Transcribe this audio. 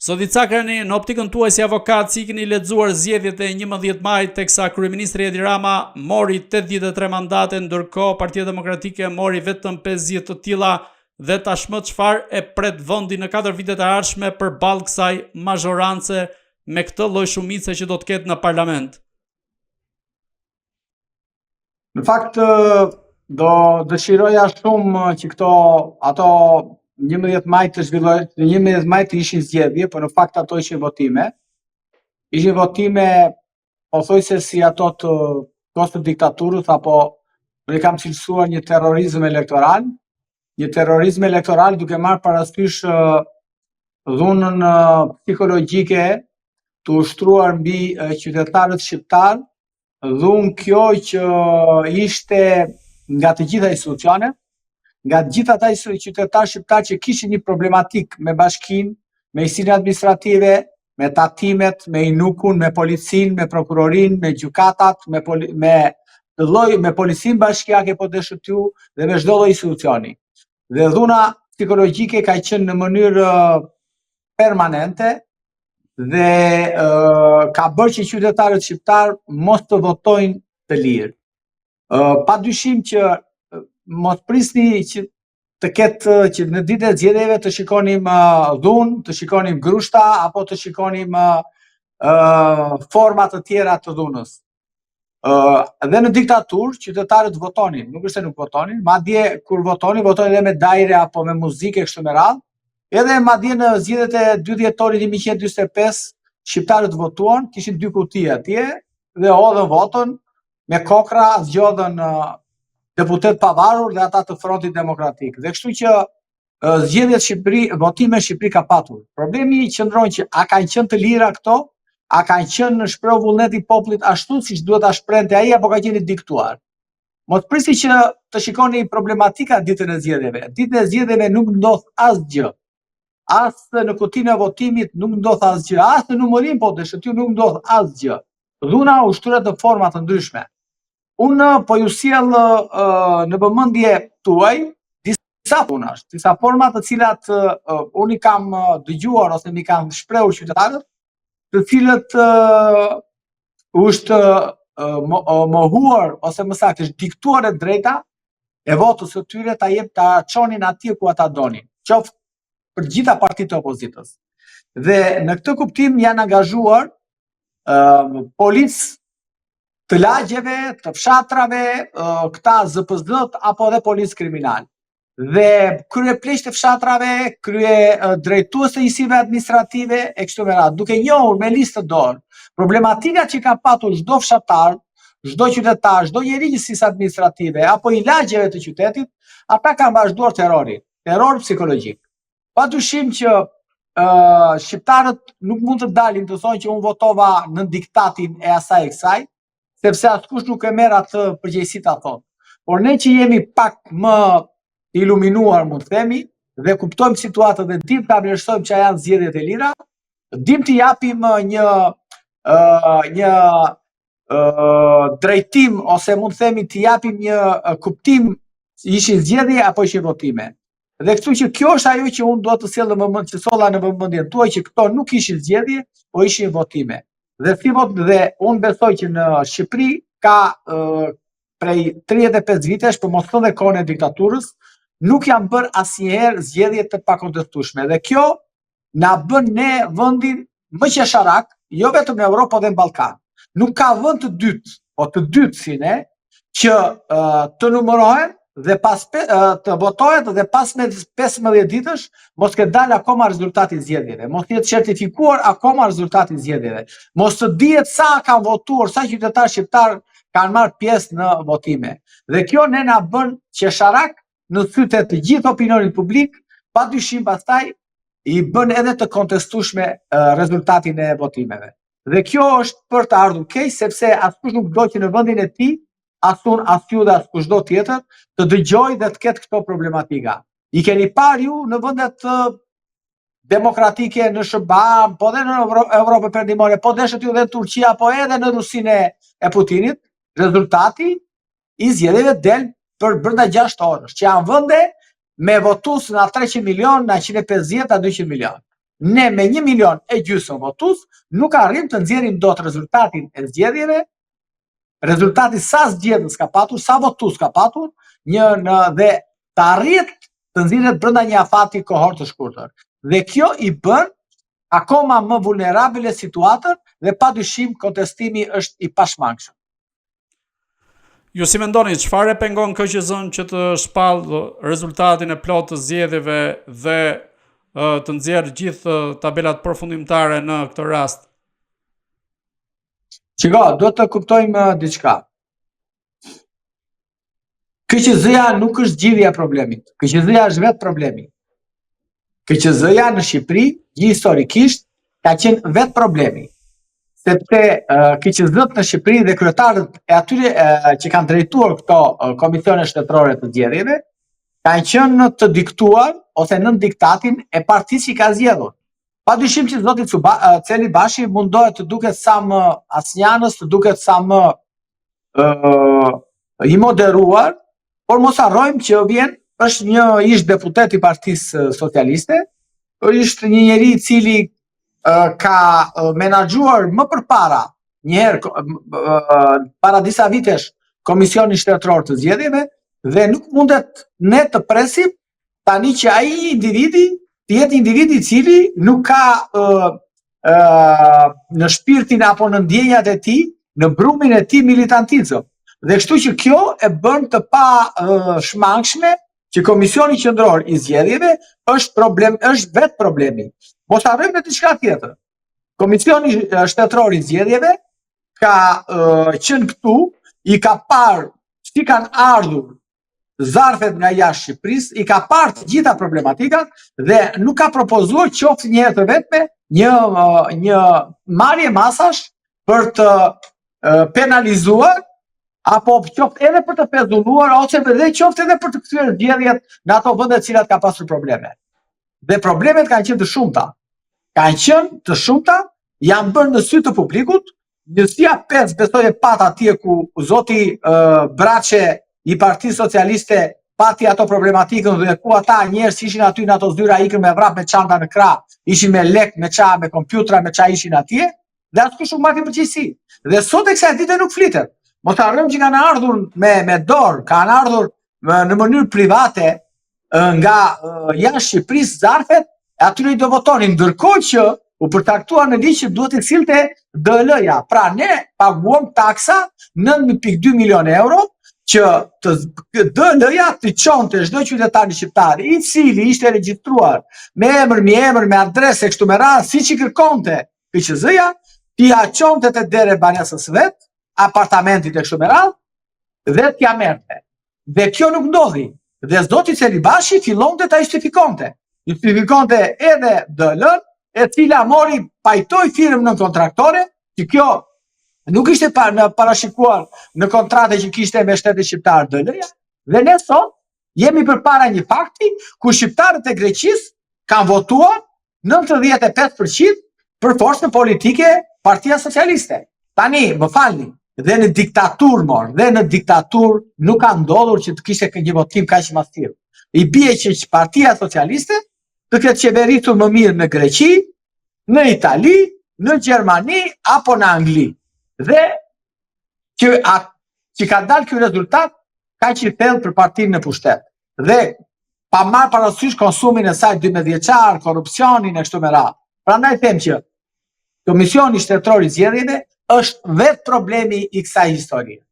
Zoti Cakrani, në optikën tuaj si avokat, si keni lexuar zgjedhjet e 11 majit teksa kryeministri Edi Rama mori 83 mandate, ndërkohë Partia Demokratike mori vetëm 50 të tilla, dhe tashmë çfarë e pret vendi në 4 vitet e ardhshme përballë kësaj mazhorance me këtë lloj shumice që do të ketë në parlament? Në fakt, do dëshiroja shumë që ato 11 maj të zhvillohen, 11 maj të ishin zgjedhje, por në fakt ato ishin votime. Ishin votime pothuajse si ato të kohës së diktaturës, apo ne kam cilësuar një terrorizëm elektoral duke marrë parasysh dhunën psikologjike të ushtruar mbi qytetarët shqiptar, dhunë kjo që ishte nga të gjitha institucionet, nga të gjitha ata qytetarë shqiptar që kishin një problematik me bashkinë, me njësinë administrative, me tatimet, me inukun, me policinë, me prokurorin, me gjykatat, me policinë bashkiake po dështu dhe me çdo lloj institucioni. Dhe dhuna psikologjike ka qenë në mënyrë permanente dhe ka bërë që qytetarët shqiptar mos të votojnë të lirë. Padyshim që mos prisni që të ketë që në ditën e zgjedhjeve të shikonim dhunë, të shikonim grushta apo të shikonim forma të tjera të dhunës. Dhe në diktaturë qytetarët votonin, nuk është se nuk votonin, madje kur votonin edhe me dajre apo me muzikë kështu me radhë. Edhe madje në zgjedhjet e 2 dhjetorit 1945 shqiptarët votuan, kishin 2 kuti atje dhe hodhën votën me kokra, zgjodhën deputet pavarur dhe ata të Frontit Demokratik. Dhe kështu që zgjedhjet Shqipëri, votime Shqipëri ka patur. Problemi qëndron që a kanë qenë të lira këto, a kanë qenë në shprehje vullneti i popullit ashtu siç duhet ta shprehte ai, apo ka qenë diktuar. Mos prisni që të shikoni problematika ditën e zgjedhjeve. Ditën e zgjedhjeve nuk ndodh asgjë. As në kutinë e votimit nuk ndodh asgjë, as në numërim po dështu nuk ndodh asgjë. Dhuna ushtrohet në forma të ndryshme. Unë po ju sjell në vëmendje tuaj disa punash, disa forma të cilat unë i kam dëgjuar ose mi kanë shprehur qytetarët, të cilët është mohuar ose më saktë është diktuar e drejta e votës së tyre ta çonin atje ku ata donin, qoftë për gjitha partitë e opozitës. Dhe në këtë kuptim janë angazhuar policë të lagjeve, të fshatrave, këta ZPZ-t apo dhe policë kriminal. Dhe kryepleqtë të fshatrave, drejtues të njësive administrative e kështu me radhë, duke njohur me listë të dorë problematika që ka patur çdo fshatar, çdo qytetar, çdo njeri i njësisë administrative apo i lagjeve të qytetit, ata kanë vazhduar terror psikologjik. Padyshim që shqiptarët nuk mund të dalin të thonë që unë votova në diktatin e asaj e kësaj, sepse askush nuk e merr atë përgjegjësi ta thotë. Por ne që jemi pak më iluminuar, mund të themi, dhe kuptojmë situatën dhe dim ta vlerësojmë që janë zgjedhjet e lira, dim të japim një drejtim ose mund të themi të japim një kuptim ishin zgjedhje apo ishin votime. Dhe kështu që kjo është ajo që unë do të sjell në vëmendje, që solla në vëmendjen tuaj që këto nuk ishin zgjedhje, po ishin votime. Dhe unë besoj që në Shqipëri ka prej 35 vitesh, për mos thënë kohën e diktaturës, nuk janë bërë asnjëherë zgjedhje të pakontestueshme. Dhe kjo na bën ne vendin më qesharak, jo vetëm në Europë, por edhe në Ballkan. Nuk ka vend të dytë, po të dytë si ne, që të numërohen dhe të votohet dhe pas 15 ditësh mos ketë dalë akoma rezultati i zgjedhjeve, mos jetë certifikuar akoma rezultati i zgjedhjeve, mos të dihet sa kanë votuar, sa qytetarë shqiptar kanë marrë pjesë në votime. Dhe kjo ne na bën qesharak në sytë të gjithë opinionit publik, padyshim pastaj i bën edhe të kontestueshme rezultatin e votimeve. Dhe kjo është për të ardhur keq, sepse askush nuk do që në vendin e tij as unë, as ju dhe as kushdo tjetër të dëgjoj dhe të ketë këto problematika. I keni parë ju në vendet demokratike, në SBA, po dhe në Evropën Perëndimore, po deshet ju dhe në Turqia, po edhe në Rusinë e Putinit, rezultati i zgjedhjeve del për brenda 6 orësh, që janë vende me votues nga 300 milion, nga 150 a 200 milion. ne me 1,5 milion votus nuk arrim të nxjerrim dot rezultatin e zgjedhjeve, rezultati sa zgjedhës ka patur, sa votus ka patur, dhe të arrit të nxirret brenda një afati kohor të shkurtër. Dhe kjo i bën akoma më vulnerabile situatën dhe padyshim kontestimi është i pashmangshëm. Ju si mendoni, çfarë pengon KQZ-n që të shpallë rezultatin e plotë të zgjedhjeve dhe të nxjerrë gjithë tabelat përfundimtare në këtë rast? Shiko, do të kuptojmë diçka. KQZ-ja nuk është gjithja problemit. KQZ-ja është vetë problemi. KQZ-ja në Shqipëri, historikisht, ka qenë vetë problemi. Sepse KQZ-t në Shqipëri dhe kryetarët e atyre që kanë drejtuar këto komisione shtetërore të zgjedhjeve, kanë qenë të diktuar ose nën diktatin e partisë që ka zgjedhur. Padyshim që zoti Celi Bashi mundohet të duket sa më asnjanës, të duket sa më i moderuar, por mos harrojmë që vjen është një ish deputet i Partisë Socialiste, është një njeri i cili ka menaxhuar më përpara, njëherë para disa vitesh, Komisionin Shtetëror të Zgjedhjeve dhe nuk mundet ne të presim tani që ai individi të jetë individi i cili nuk ka në shpirtin apo në ndjenjat e tij, në brumin e tij militantizëm. Dhe kështu që kjo e bën të pa shmangshme që Komisioni Qendror i Zgjedhjeve është vetë problemi. Mos harrojmë në diçka tjetër. Komisioni Shtetëror i Zgjedhjeve ka qenë këtu, i ka parë si kanë ardhur zarfet nga jashtë Shqipërisë, i ka parë të gjitha problematikat dhe nuk ka propozuar qoftë një herë të vetme një marrje masash për të penalizuar apo qoftë edhe për të pezulluar ose edhe qoftë edhe për të kthyer zgjedhjet në ato vende të cilat ka pasur probleme. Dhe problemet kanë qenë të shumta. Janë bërë në sy të publikut. Njësia 5 besoj e pat atje ku zoti Braçe i Partisë Socialiste pati ato problematikën dhe ku ata njerëz ishin aty në ato zyra, ikën me vrap me çanta në krah, ishin me lek, me ça, me kompjutra, me ça ishin atje, dhe askush nuk marrti përgjegjësi. Dhe sot e kësaj dite nuk flitet. Mos harrojmë që kanë ardhur me dorë, kanë ardhur në mënyrë private nga jashtë Shqipërisë zarfet, e atyre i do votonin, ndërkohë që u përcaktuar në ligj që duhet të cilte DL-ja. Pra ne paguam taksa 9.2 milion euro që DL-ja të çonte çdo qytetar shqiptar i cili ishte regjistruar me emër, me adresë kështu me radhë, siç i kërkonte KQZ-ja, t'ia çonte te dera e banesës vet, apartamentit e kështu me radhë, dhe t'ia merrte. Dhe kjo nuk ndodhi. Dhe zoti Celi Bashi fillonte ta justifikonte edhe DL-n, e cila mori pajtoi firmën në kontraktore, që kjo nuk ishte parashikuar në kontratë që kishte me shtetin shqiptar DL-ja, dhe ne sot jemi përpara një fakti ku shqiptarët e Greqisë kanë votuar 95% për forcën politike Partia Socialiste. Tani, më falni, dhe në diktaturë nuk ka ndodhur që të kishte një votim kaq i madh. I bie që Partia Socialiste të ketë qeveritur më mirë në Greqi, në Itali, në Gjermani apo në Angli. Dhe që ka dalë ky rezultat kaq i thellë për partinë në pushtet. Dhe pa marrë parasysh konsumin e saj 12 vjeçar, korrupsionin e kështu me radhë. Prandaj them që Komisioni Shtetëror i Zgjedhjeve është vetë problemi i kësaj historie.